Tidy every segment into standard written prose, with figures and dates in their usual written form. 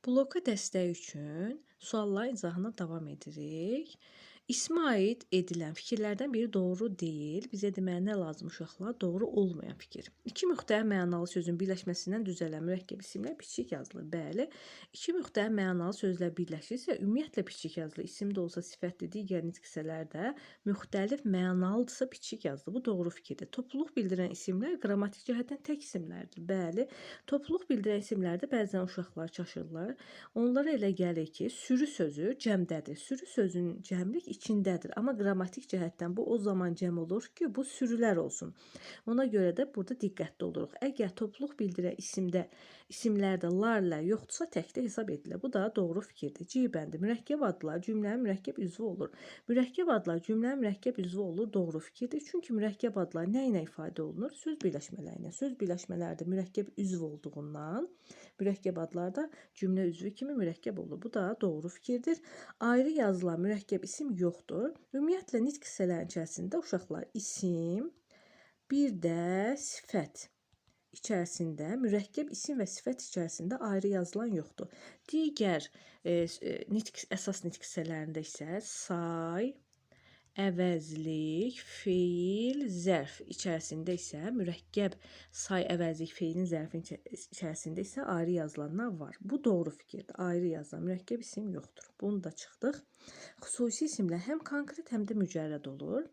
Bloka dəstək üçün sualların izahına davam edirik. İsmə aid edilən fikirlərdən biri doğru deyil. Bizə deməli nə lazım uşaqlar? Doğru olmayan fikir. İki müxtəlif mənalı sözün birləşməsindən düzələn mürəkkəb isimlər piçik yazılır. Bəli, iki müxtəlif mənalı sözlər birləşirsə, ümumiyyətlə piçik yazılır. İsim də olsa, sifətli, digər nitq hissələrdə müxtəlif mənalıdırsa piçik yazılır. Bu doğru fikirdir. Topluluq bildirən isimlər qrammatik cəhətdən tək isimlərdir. Bəli, topluluq bildirən isimlərdə bəzən uşaqlar çaşırlar. Onlara elə gəlir ki, sürü sözü cəmdədir. Sürü sözünün cəmlik içindədir. Amma qrammatik cəhətdən bu o zaman cəm olur ki, bu sürülər olsun. Ona görə də burada diqqətli oluruq. Əgər topluluq bildirən isimlərdə larla yoxdursa təkdə hesab edilir. Bu da doğru fikirdir. C bəndi mürəkkəb adlar cümlənin mürəkkəb üzvü olur. Mürəkkəb adlar cümlənin mürəkkəb üzvü olur. Doğru fikirdir. Çünki mürəkkəb adlar nə ilə ifadə olunur? Söz birləşmələri ilə. Söz birləşmələrdə mürəkkəb üzv olduğundan mürəkkəb adlar da cümlə üzvü kimi mürəkkəb olur. Bu da doğru fikirdir. Ayrı yazılan mürəkkəb isim yoxdur. Ümumiyyətlə nitq hissələrinin içərisində uşaqlar isim, bir də sifət içərisində mürəkkəb isim və sifət içərisində ayrı yazılan yoxdur. Digər əsas nitq hissələrində isə say, əvəzlik, feil, zərf içərisində isə mürəkkəb say, əvəzlik, feilin, zərfin içərisində isə ayrı yazılanlar var. Bu doğru fikirdir. Ayrı yazılan mürəkkəb isim yoxdur. Bunu da çıxdıq. Xüsusi isimlər həm konkret, həm də mücərrəd olur.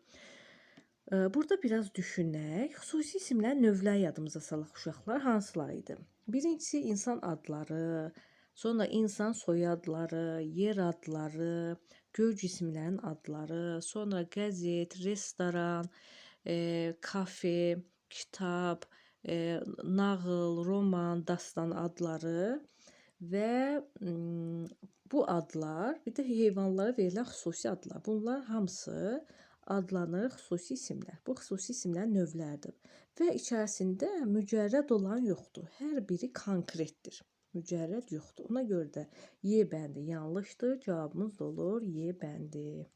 Burada biraz düşünək. Xüsusi isimlər növləri yadımıza salaq uşaqlar. Hansılar idi? Birincisi insan adları, sonra insan soyadları, yer adları, göy cisimlərin adları, sonra qəzet, restoran, kafe, kitab, nağıl, roman, dastan adları və bu adlar, bir də heyvanlara verilən xüsusi adlar. Bunlar hamısı adlanır xüsusi isimlər. Bu xüsusi isimlərin növləridir. Və içərisində mücərrəd olan yoxdur. Hər biri konkretdir. Mücərrəd yoxdur. Ona görə də Y bəndi yanlışdır. Cavabımız da olur Y bəndi.